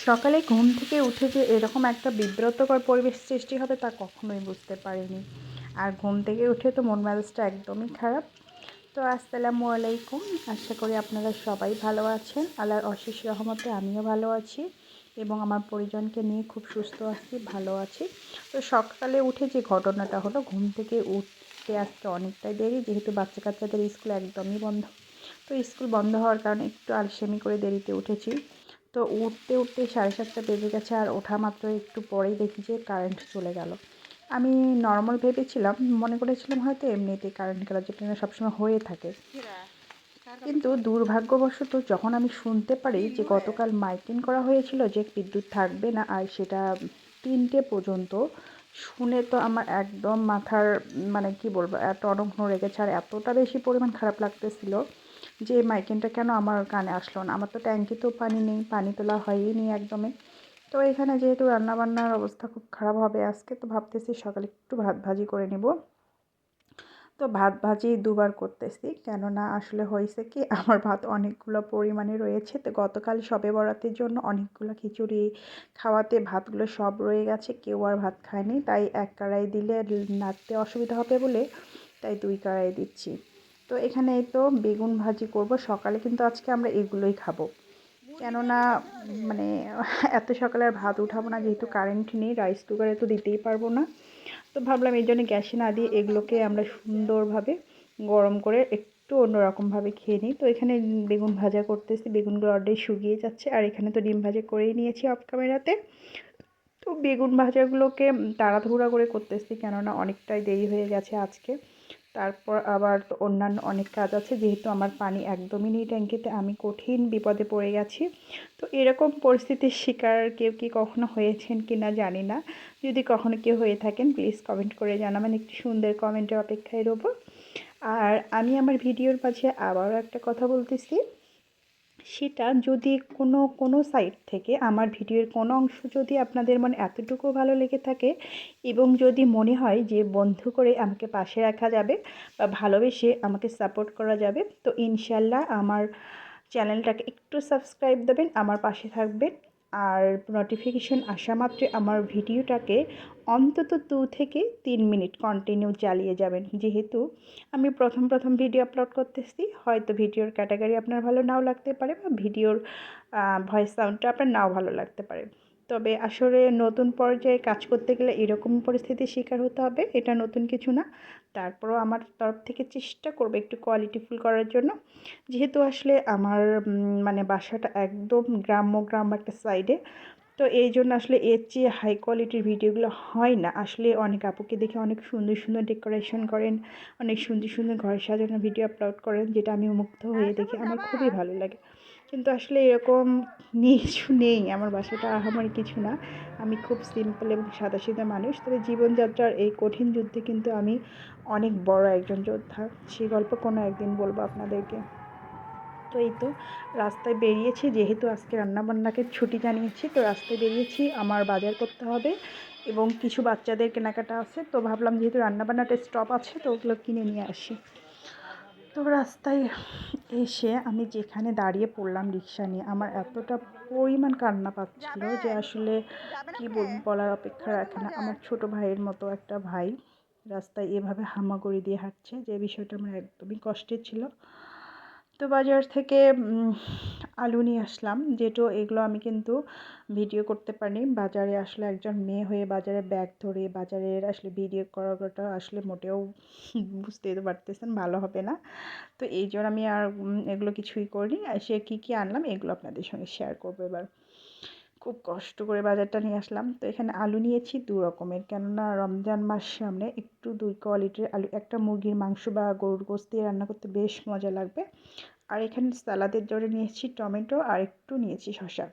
সকালে ঘুম থেকে উঠে যে এরকম একটা বিব্রতকর পরিবেশ সৃষ্টি হবে তা কখনোই বুঝতে পারিনি। আর ঘুম থেকে উঠে তো মন মেজাজটা একদমই খারাপ। তো আসসালামু আলাইকুম, আশা করি আপনারা সবাই ভালো আছেন। আল্লাহর অশেষ রহমতে আমিও ভালো আছি এবং আমার পরিজনকে নিয়ে খুব সুস্থ আছি, ভালো আছি। তো সকালে উঠে যে ঘটনাটা হলো, ঘুম থেকে উঠতে আজকে অনেকটাই দেরি, যেহেতু বাচ্চা কাচ্চাদের স্কুল একদমই বন্ধ। তো স্কুল বন্ধ হওয়ার কারণে একটু আলসেমি করে দেরিতে উঠেছি। তো উঠতে উঠতে 7:30 বেজে গেছে, আর ওঠা মাত্র একটু পরেই দেখি যে কারেন্ট চলে গেল। আমি নর্মাল ভেবেছিলাম, মনে করেছিলাম হয়তো এমনিতেই কারেন্ট গেল, যেটা না সবসময় হয়ে থাকে। কিন্তু দুর্ভাগ্যবশত যখন আমি শুনতে পারি যে গতকাল মাইকিং করা হয়েছিল যে বিদ্যুৎ থাকবে না, আর সেটা 3টে পর্যন্ত, শুনে তো আমার একদম মাথার মানে কি বলবো, এত অনগ্ন রেগেছে আর এতটা বেশি পরিমাণ খারাপ লাগতেছিল যে মাইকিংটা কেন আমার কানে আসলো না। আমার তো ট্যাঙ্কিতেও পানি নেই, পানি তোলা হয়ই নি একদমই। তো এখানে যেহেতু রান্নাবান্নার অবস্থা খুব খারাপ হবে আজকে, তো ভাবতেছি সকালে একটু ভাত ভাজি করে নেব। তো ভাত ভাজি দুবার করতেছি, কেননা আসলে হয়েছে কি, আমার ভাত অনেকগুলো পরিমাণে রয়েছে। তো গতকাল শবে বরাতের জন্য অনেকগুলো খিচুড়ি খাওয়াতে ভাতগুলো সব রয়ে গেছে, কেউ আর ভাত খায়নি। তাই এক কড়াই দিলে নাড়তে অসুবিধা হবে বলে তাই 2 কড়াই দিচ্ছি। তো এখানে এই তো বেগুন ভাজি করব। সকালে কিন্তু আজকে আমরা এগুলোই খাবো, কেননা মানে এত সকালে আর ভাত উঠাবো না, যেহেতু কারেন্ট নেই, রাইস কুকারে তো দিতেই পারবো না। তো ভাবলাম এই জন্য গ্যাসে না দিয়ে এগুলোকে আমরা সুন্দরভাবে গরম করে একটু অন্যরকমভাবে খেয়ে নিই। তো এখানে বেগুন ভাজা করতেছি, বেগুনগুলো অলরেডি শুকিয়ে যাচ্ছে, আর এখানে তো ডিম ভাজা করেই নিয়েছি অফ ক্যামেরাতে। তো বেগুন ভাজাগুলোকে তাড়াহুড়া করে করতেছি, কেননা অনেকটাই দেরি হয়ে গেছে আজকে। তারপর আবার তো অন্যান্য অনেক কাজ আছে, যেহেতু আমার পানি একদমই নেই ট্যাঙ্কিতে, আমি কঠিন বিপদে পড়ে গেছি। তো এরকম পরিস্থিতির শিকার কেউ কি কখনো হয়েছেন কি না জানি না। যদি কখনো কেউ হয়ে থাকেন প্লিজ কমেন্ট করে জানাবেন, একটি সুন্দর কমেন্টের অপেক্ষায় রইব। আর আমি আমার ভিডিওর মাঝে আবারও একটা কথা বলতেছি, সেটা যদি কোনো সাইট থেকে আমার ভিডিওর কোনো অংশ যদি আপনাদের মনে এতটুকু ভালো লেগে থাকে এবং যদি মনে হয় যে বন্ধু করে আমাকে পাশে রাখা যাবে বা ভালোবেসে আমাকে সাপোর্ট করা যাবে, তো ইনশাল্লাহ আমার চ্যানেলটাকে একটু সাবস্ক্রাইব দেবেন, আমার পাশে থাকবেন। আর নোটিফিকেশন আসা মাত্রই আমার ভিডিওটাকে অন্তত 2 থেকে 3 মিনিট কন্টিনিউ চালিয়ে যাবেন, যেহেতু আমি প্রথম ভিডিও আপলোড করতেছি। হয়তো ভিডিওর ক্যাটাগরি আপনার ভালো নাও লাগতে পারে বা ভিডিওর ভয়েস সাউন্ডটা আপনার নাও ভালো লাগতে পারে। তবে আসলে নতুন পর্যায়ে কাজ করতে গেলে এরকম পরিস্থিতির শিকার হতে হবে, এটা নতুন কিছু না। তারপরেও আমার তরফ থেকে চেষ্টা করব একটু কোয়ালিটিফুল করার জন্য, যেহেতু আসলে আমার মানে বাসাটা একদম গ্রাম একটা সাইডে। তো এই জন্য আসলে এর চেয়ে হাই কোয়ালিটির ভিডিওগুলো হয় না। আসলে অনেক আপুকে দেখে অনেক সুন্দর সুন্দর ডেকোরেশন করেন, অনেক সুন্দর সুন্দর ঘর সাজানোর ভিডিও আপলোড করেন, যেটা আমি মুগ্ধ হয়ে দেখি, আমার খুবই ভালো লাগে। কিন্তু আসলে এরকম কিছু নেই, আমার বাসাটা আহামরি কিছু না। আমি খুব সিম্পল এবং সাদাসিধা মানুষ, তবে জীবনযাত্রার এই কঠিন যুদ্ধে কিন্তু আমি অনেক বড় একজন যোদ্ধা। সেই গল্প কোনো একদিন বলবো আপনাদেরকে। তো এই তো রাস্তায় বেরিয়েছি, যেহেতু আজকে রান্নাবান্নাকে ছুটি জানিয়েছি, তো রাস্তায় বেরিয়েছি, আমার বাজার করতে হবে এবং কিছু বাচ্চাদের কেনাকাটা আছে। তো ভাবলাম যেহেতু রান্নাবান্নাটা স্টপ আছে, তো ওগুলো কিনে নিয়ে আসি। তো রাস্তায় এসে আমি যেখানে দাঁড়িয়ে পড়লাম রিক্সা নিয়ে, আমার এতটা পরিমাণ কান্না পাচ্ছিল যে আসলে কি বলার অপেক্ষা রাখে না। আমার ছোট ভাইয়ের মতো একটা ভাই রাস্তায় এভাবে হামাগুড়ি দিয়ে হাঁটছে, যে বিষয়টা আমার একদমই কষ্টের ছিল। তো বাজার থেকে আলু নিয়ে আসলাম, যেহেতু এগুলো আমি কিন্তু ভিডিও করতে পারি। বাজারে আসলে একজন মেয়ে হয়ে বাজারে ব্যাগ ধরে বাজারের আসলে ভিডিও করাটা আসলে মোটেও বুঝতেই তো পারতেছেন ভালো হবে না। তো এই জন্য আমি আর এগুলো কিছুই করিনি। আর সে কী আনলাম এগুলো আপনাদের সঙ্গে শেয়ার করবো এবার। খুব কষ্ট করে বাজারটা নিয়ে আসলাম। তো এখানে আলু নিয়েছি 2 রকমের, কেননা রমজান মাস সামনে, একটু 2 কোয়ালিটির আলু, একটা মুরগির মাংস বা গরুর গোশত দিয়ে রান্না করতে বেশ মজা লাগবে। আর এখানে সালাদের জন্য নিয়েছি টমেটো, আর একটু নিয়েছি শসা।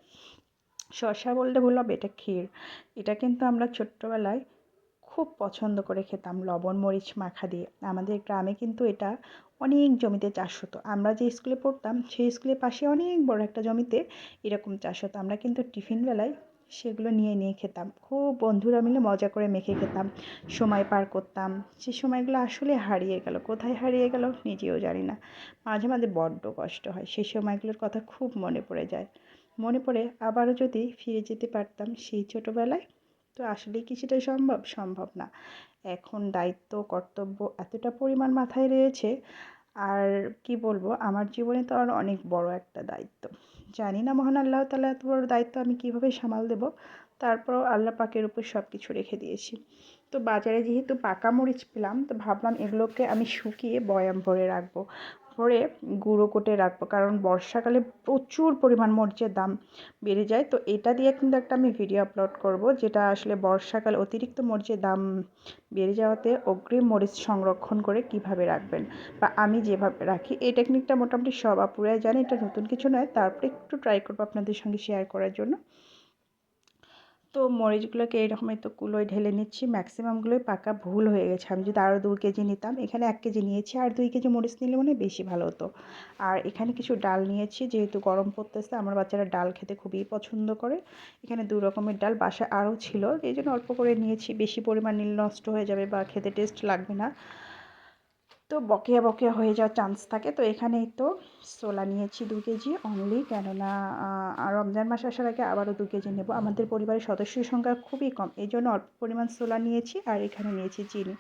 শসা বলতে ভুল হবে, এটা ক্ষীর। এটা কিন্তু আমরা ছোট্টবেলায় খুব পছন্দ করে খেতাম লবণ মরিচ মাখা দিয়ে। আমাদের গ্রামে কিন্তু এটা অনেক জমিতে চাষ হতো। আমরা যে স্কুলে পড়তাম সেই স্কুলের পাশে অনেক বড় একটা জমিতে এরকম চাষ হতো। আমরা কিন্তু টিফিন বেলায় সেগুলো নিয়ে নিয়ে খেতাম, খুব বন্ধুরা মিলে মজা করে মেখে খেতাম, সময় পার করতাম। সে সময়গুলো আসলে হারিয়ে গেল, কোথায় হারিয়ে গেল নিজেও জানি না। মাঝে মাঝে বড্ড কষ্ট হয়, সেই সময়গুলোর কথা খুব মনে পড়ে যায়। মনে পড়ে আবারও যদি ফিরে যেতে পারতাম সেই ছোটোবেলায়। তো আসলেই কি সেটা সম্ভব? সম্ভব না। এখন দায়িত্ব, কর্তব্য এতটা পরিমাণ মাথায় রয়েছে, আর কি বলবো, আমার জীবনে তো আর অনেক বড় একটা দায়িত্ব। জানি না মহান আল্লাহ তাআলা এত বড় দায়িত্ব আমি কীভাবে সামাল দেবো। তারপরেও আল্লাহ পাকের উপর সব কিছু রেখে দিয়েছি। তো বাজারে যেহেতু পাকা মরিচ পেলাম, তো ভাবলাম এগুলোকে আমি শুকিয়ে বয়াম ভরে রাখবো, ভরে গুঁড়ো করে রাখবো, কারণ বর্ষাকালে প্রচুর পরিমাণ মরিচের দাম বেড়ে যায়। তো এটা দিয়ে কিন্তু একটা আমি ভিডিও আপলোড করব, যেটা আসলে বর্ষাকালে অতিরিক্ত মরিচের দাম বেড়ে যাওয়াতে অগ্রিম মরিচ সংরক্ষণ করে কিভাবে রাখবেন, বা আমি যেভাবে রাখি। এই টেকনিকটা মোটামুটি সব আপুরাই জানে, এটা নতুন কিছু নয়। তারপরে একটু ট্রাই করবো আপনাদের সঙ্গে শেয়ার করার জন্য। তো মরিচগুলোকে এইরকমই তো কুলোয় ঢেলে নিচ্ছি। ম্যাক্সিমামগুলোই পাকা, ভুল হয়ে গেছে। আমি যদি আরও 2 কেজি নিতাম, এখানে 1 কেজি নিয়েছি, আর 2 কেজি মরিচ নিলে মনে হয় বেশি ভালো হতো। আর এখানে কিছু ডাল নিয়েছি, যেহেতু গরম পড়তেছে, আমার বাচ্চারা ডাল খেতে খুবই পছন্দ করে। এখানে 2 রকমের ডাল বাসায় আরও ছিল, এই জন্য অল্প করে নিয়েছি। বেশি পরিমাণ নিলে নষ্ট হয়ে যাবে বা খেতে টেস্ট লাগবে না, তো বকেয়া বকেয়া হয়ে যাওয়ার চান্স থাকে। তো এখানেই তো ছোলা নিয়েছি 2 কেজি অনলি, কেননা রমজান মাস আসার আগে আবারও 2 কেজি নেব। আমাদের পরিবারের সদস্যের সংখ্যা খুবই কম, এই জন্য অল্প পরিমাণ ছোলা নিয়েছি। আর এখানে নিয়েছি চিনি,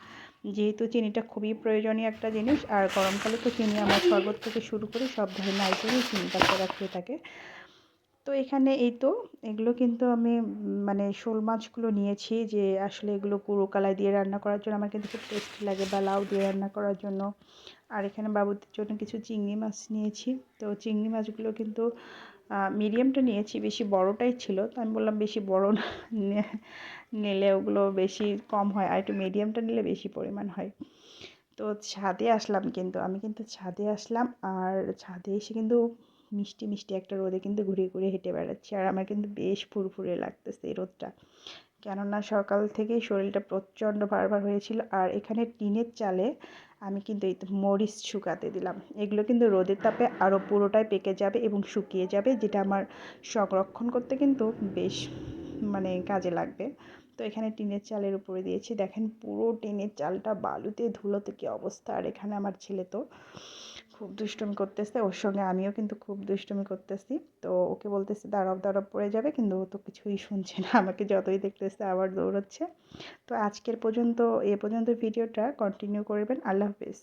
যেহেতু চিনিটা খুবই প্রয়োজনীয় একটা জিনিস। আর গরমকালে তো চিনি আমার শরবত থেকে শুরু করে সব ধরনের আইটেমই চিনি বাচ্চারা খেয়ে থাকে। তো এখানে এই তো এগুলো কিন্তু আমি মানে শোল মাছগুলো নিয়েছি, যে আসলে এগুলো গুঁড়ো কালাই দিয়ে রান্না করার জন্য আমার কিন্তু খুব টেস্টি লাগে, বা লাউ দিয়ে রান্না করার জন্য। আর এখানে বাবুদের জন্য কিছু চিংড়ি মাছ নিয়েছি। তো চিংড়ি মাছগুলো কিন্তু মিডিয়ামটা নিয়েছি, বেশি বড়টাই ছিল। তো আমি বললাম বেশি বড় নিলে ওগুলো বেশি কম হয়, আর একটু মিডিয়ামটা নিলে বেশি পরিমাণ হয়। তো ছাদে আসলাম, কিন্তু আমি কিন্তু ছাদে আসলাম, আর ছাদে এসে কিন্তু মিষ্টি মিষ্টি একটা রোদে কিন্তু ঘুরিয়ে ঘুরিয়ে হেঁটে বেড়াচ্ছি। আর আমার কিন্তু বেশ ফুরফুরে লাগতেছে এই রোদটা, কেননা সকাল থেকেই শরীরটা প্রচণ্ড ভারবার হয়েছিল। আর এখানে টিনের চালে আমি কিন্তু এই তো মরিচ শুকাতে দিলাম। এগুলো কিন্তু রোদের তাপে আরও পুরোটাই পেকে যাবে এবং শুকিয়ে যাবে, যেটা আমার সংরক্ষণ করতে কিন্তু বেশ মানে কাজে লাগবে। তো এখানে টিনের চালের উপরে দিয়েছি, দেখেন পুরো টিনের চালটা বালুতে ধুলোতে কী অবস্থা। আর এখানে আমার ছেলে তো খুব দুষ্টুমি করতেছে, ওর সঙ্গে আমিও কিন্তু খুব দুষ্টুমি করতেছি। তো ওকে বলতেছি দাঁড়াও দাঁড়াও পড়ে যাবে, কিন্তু ও তো কিছুই শুনছে না, আমাকে যতই দেখতেছে আবার দৌড়াচ্ছে। তো আজকের পর্যন্ত এ পর্যন্ত ভিডিওটা কন্টিনিউ করবেন। আল্লাহ হাফেজ।